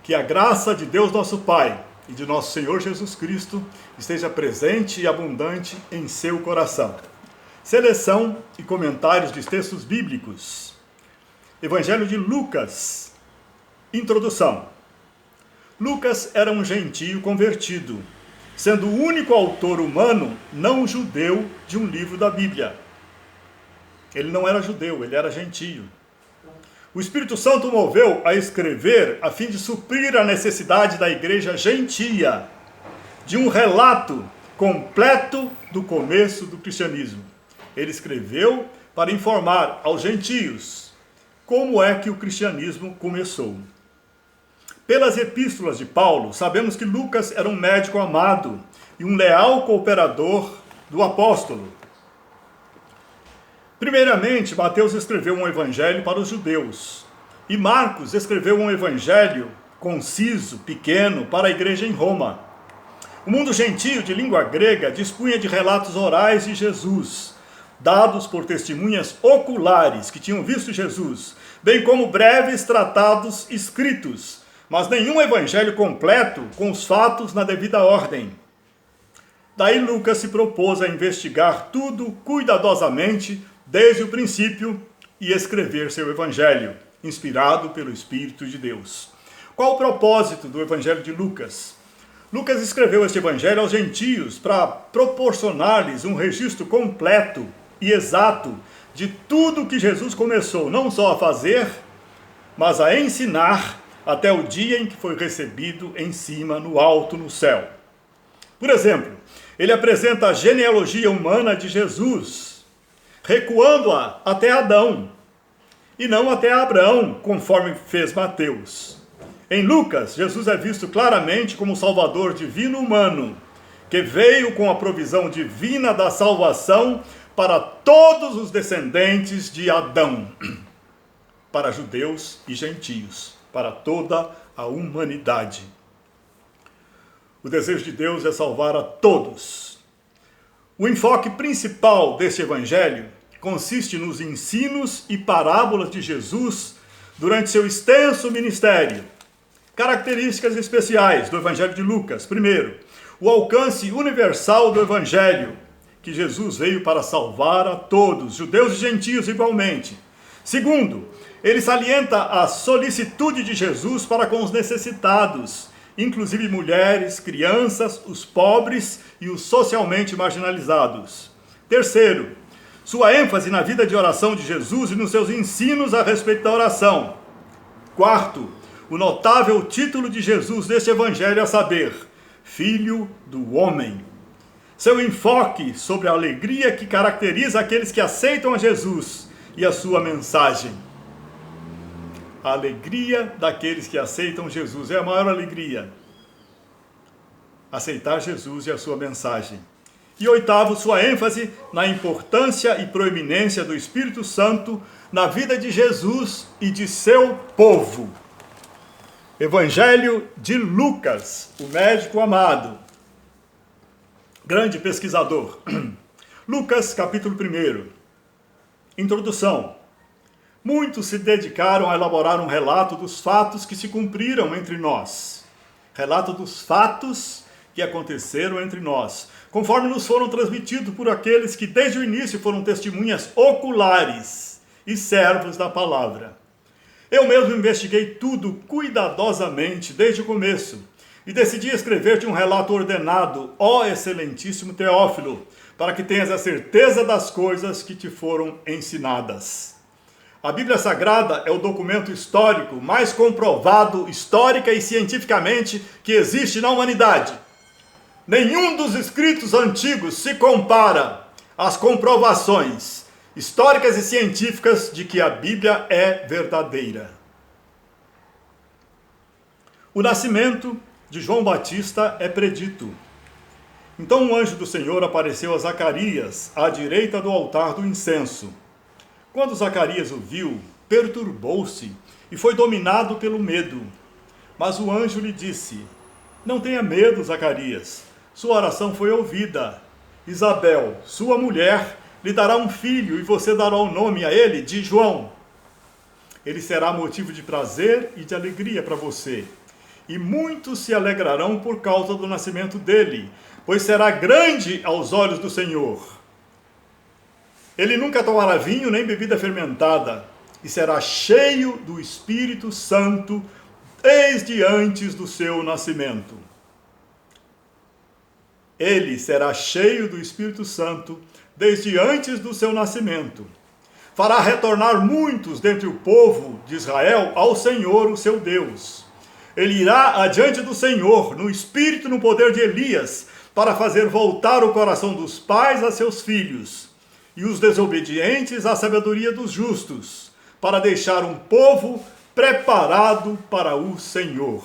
Que a graça de Deus nosso Pai e de nosso Senhor Jesus Cristo esteja presente e abundante em seu coração. Seleção e comentários de textos bíblicos. Evangelho de Lucas. Introdução. Lucas era um gentio convertido, sendo o único autor humano não judeu de um livro da Bíblia. Ele não era judeu, ele era gentio. O Espírito Santo o moveu a escrever a fim de suprir a necessidade da igreja gentia de um relato completo do começo do cristianismo. Ele escreveu para informar aos gentios como é que o cristianismo começou. Pelas epístolas de Paulo, sabemos que Lucas era um médico amado e um leal cooperador do apóstolo. Primeiramente, Mateus escreveu um evangelho para os judeus, e Marcos escreveu um evangelho conciso, pequeno, para a igreja em Roma. O mundo gentio de língua grega dispunha de relatos orais de Jesus, dados por testemunhas oculares que tinham visto Jesus, bem como breves tratados escritos, mas nenhum evangelho completo com os fatos na devida ordem. Daí Lucas se propôs a investigar tudo cuidadosamente desde o princípio e escrever seu evangelho, inspirado pelo Espírito de Deus. Qual o propósito do evangelho de Lucas? Lucas escreveu este evangelho aos gentios para proporcionar-lhes um registro completo e exato de tudo que Jesus começou, não só a fazer, mas a ensinar até o dia em que foi recebido em cima, no alto, no céu. Por exemplo, ele apresenta a genealogia humana de Jesus, recuando-a até Adão, e não até Abraão, conforme fez Mateus. Em Lucas, Jesus é visto claramente como o Salvador divino humano, que veio com a provisão divina da salvação para todos os descendentes de Adão, para judeus e gentios, para toda a humanidade. O desejo de Deus é salvar a todos. O enfoque principal deste evangelho consiste nos ensinos e parábolas de Jesus durante seu extenso ministério. Características especiais do evangelho de Lucas. Primeiro, o alcance universal do evangelho, que Jesus veio para salvar a todos, judeus e gentios igualmente. Segundo, ele salienta a solicitude de Jesus para com os necessitados, inclusive mulheres, crianças, os pobres e os socialmente marginalizados. Terceiro, sua ênfase na vida de oração de Jesus e nos seus ensinos a respeito da oração. Quarto, o notável título de Jesus deste evangelho, a saber, Filho do Homem. Seu enfoque sobre a alegria que caracteriza aqueles que aceitam a Jesus e a sua mensagem. A alegria daqueles que aceitam Jesus é a maior alegria. Aceitar Jesus e a sua mensagem. E oitavo, sua ênfase na importância e proeminência do Espírito Santo na vida de Jesus e de seu povo. Evangelho de Lucas, o médico amado, grande pesquisador. Lucas, capítulo 1. Introdução. Muitos se dedicaram a elaborar um relato dos fatos que se cumpriram entre nós. Relato dos fatos que aconteceram entre nós, conforme nos foram transmitidos por aqueles que desde o início foram testemunhas oculares e servos da palavra. Eu mesmo investiguei tudo cuidadosamente desde o começo e decidi escrever-te um relato ordenado, ó excelentíssimo Teófilo, para que tenhas a certeza das coisas que te foram ensinadas. A Bíblia Sagrada é o documento histórico mais comprovado histórica e cientificamente que existe na humanidade. Nenhum dos escritos antigos se compara às comprovações históricas e científicas de que a Bíblia é verdadeira. O nascimento de João Batista é predito. Então um anjo do Senhor apareceu a Zacarias, à direita do altar do incenso. Quando Zacarias o viu, perturbou-se e foi dominado pelo medo. Mas o anjo lhe disse: Não tenha medo, Zacarias. Sua oração foi ouvida. Isabel, sua mulher, lhe dará um filho e você dará o nome a ele de João. Ele será motivo de prazer e de alegria para você. e muitos se alegrarão por causa do nascimento dele, pois será grande aos olhos do Senhor. Ele nunca tomará vinho nem bebida fermentada, e será cheio do Espírito Santo desde antes do seu nascimento. Ele será cheio do Espírito Santo desde antes do seu nascimento. Fará retornar muitos dentre o povo de Israel ao Senhor, o seu Deus. Ele irá adiante do Senhor, no espírito e no poder de Elias, para fazer voltar o coração dos pais a seus filhos, e os desobedientes à sabedoria dos justos, para deixar um povo preparado para o Senhor.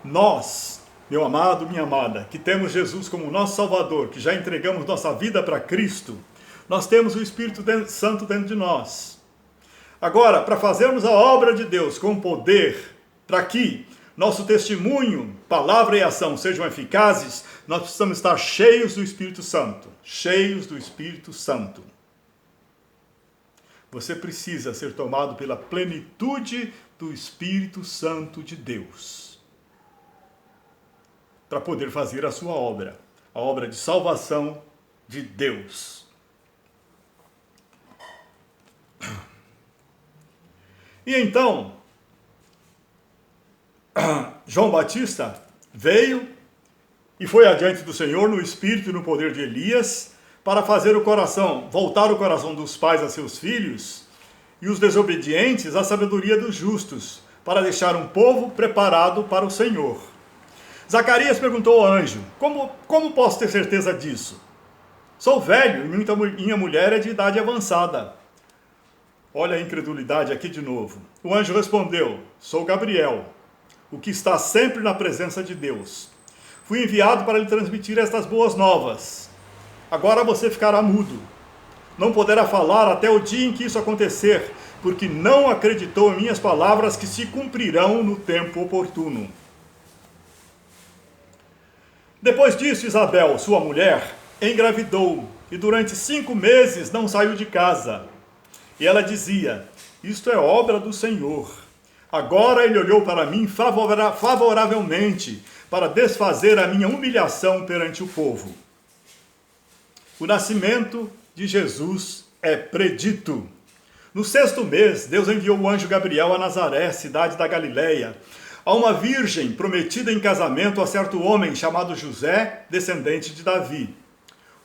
Nós, meu amado, minha amada, que temos Jesus como nosso Salvador, que já entregamos nossa vida para Cristo, nós temos o Espírito Santo dentro de nós. Agora, para fazermos a obra de Deus com poder, para que nosso testemunho, palavra e ação sejam eficazes, nós precisamos estar cheios do Espírito Santo. Cheios do Espírito Santo. Você precisa ser tomado pela plenitude do Espírito Santo de Deus, para poder fazer a sua obra, a obra de salvação de Deus. E então, João Batista veio e foi adiante do Senhor no espírito e no poder de Elias, para fazer voltar o coração dos pais a seus filhos, e os desobedientes à sabedoria dos justos, para deixar um povo preparado para o Senhor. Zacarias perguntou ao anjo: como posso ter certeza disso? Sou velho e minha mulher é de idade avançada. Olha a incredulidade aqui de novo. O anjo respondeu: sou Gabriel, o que está sempre na presença de Deus. Fui enviado para lhe transmitir estas boas novas. Agora você ficará mudo. Não poderá falar até o dia em que isso acontecer, porque não acreditou em minhas palavras que se cumprirão no tempo oportuno. Depois disso, Isabel, sua mulher, engravidou e durante 5 meses não saiu de casa. E ela dizia: isto é obra do Senhor. Agora ele olhou para mim favoravelmente, para desfazer a minha humilhação perante o povo. O nascimento de Jesus é predito. No 6º mês, Deus enviou o anjo Gabriel a Nazaré, cidade da Galileia, a uma virgem prometida em casamento a certo homem chamado José, descendente de Davi.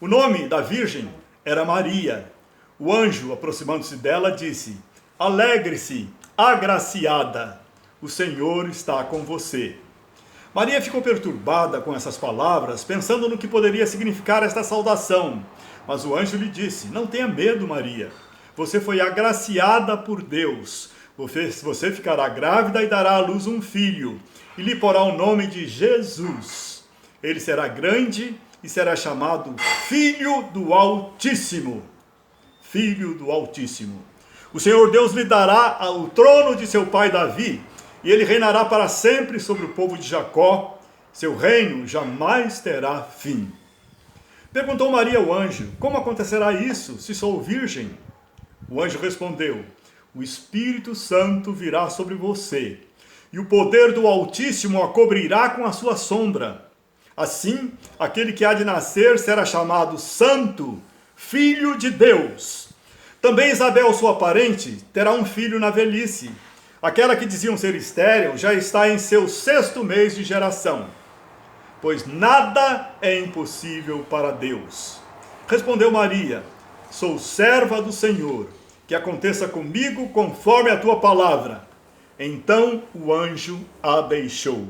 O nome da virgem era Maria. O anjo, aproximando-se dela, disse: alegre-se, agraciada, o Senhor está com você. Maria ficou perturbada com essas palavras, pensando no que poderia significar esta saudação. Mas o anjo lhe disse: não tenha medo, Maria. Você foi agraciada por Deus. Você ficará grávida e dará à luz um filho, e lhe porá o nome de Jesus. Ele será grande e será chamado Filho do Altíssimo. Filho do Altíssimo. O Senhor Deus lhe dará o trono de seu pai Davi, e ele reinará para sempre sobre o povo de Jacó. Seu reino jamais terá fim. Perguntou Maria ao anjo: como acontecerá isso, se sou virgem? O anjo respondeu: o Espírito Santo virá sobre você, e o poder do Altíssimo a cobrirá com a sua sombra. Assim, aquele que há de nascer será chamado Santo, Filho de Deus. Também Isabel, sua parente, terá um filho na velhice. Aquela que diziam ser estéril já está em seu 6º mês de geração, pois nada é impossível para Deus. Respondeu Maria: sou serva do Senhor, que aconteça comigo conforme a tua palavra. Então o anjo a deixou.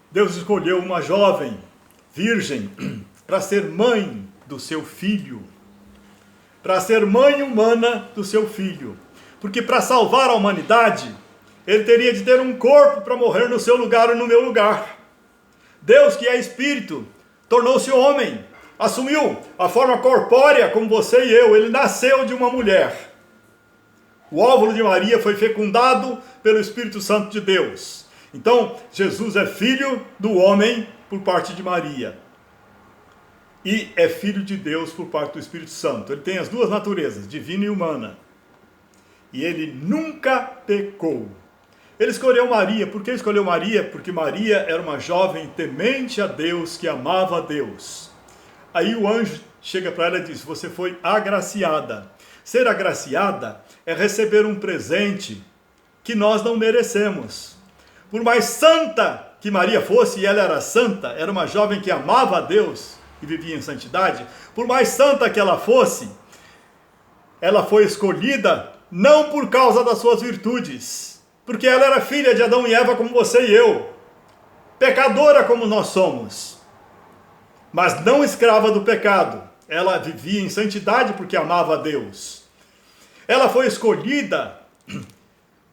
Deus escolheu uma jovem, virgem, para ser mãe do seu filho, para ser mãe humana do seu filho, porque para salvar a humanidade, ele teria de ter um corpo para morrer no seu lugar e no meu lugar. Deus, que é Espírito, tornou-se homem, assumiu a forma corpórea como você e eu, ele nasceu de uma mulher. O óvulo de Maria foi fecundado pelo Espírito Santo de Deus. Então, Jesus é filho do homem por parte de Maria. E é filho de Deus por parte do Espírito Santo. Ele tem as duas naturezas, divina e humana. e ele nunca pecou. Ele escolheu Maria. Por que escolheu Maria? Porque Maria era uma jovem temente a Deus, que amava a Deus. Aí o anjo chega para ela e diz: você foi agraciada. Ser agraciada é receber um presente que nós não merecemos. Por mais santa que Maria fosse, e ela era santa, era uma jovem que amava a Deus e vivia em santidade, por mais santa que ela fosse, ela foi escolhida não por causa das suas virtudes, porque ela era filha de Adão e Eva como você e eu, pecadora como nós somos, mas não escrava do pecado. Ela vivia em santidade porque amava a Deus. Ela foi escolhida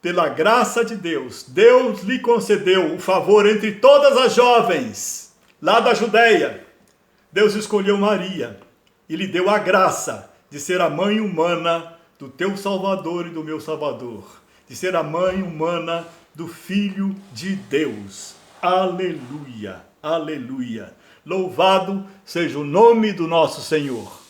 pela graça de Deus. Deus lhe concedeu o favor entre todas as jovens lá da Judeia. Deus escolheu Maria e lhe deu a graça de ser a mãe humana do teu Salvador e do meu Salvador, de ser a mãe humana do Filho de Deus. Aleluia, aleluia. Louvado seja o nome do nosso Senhor.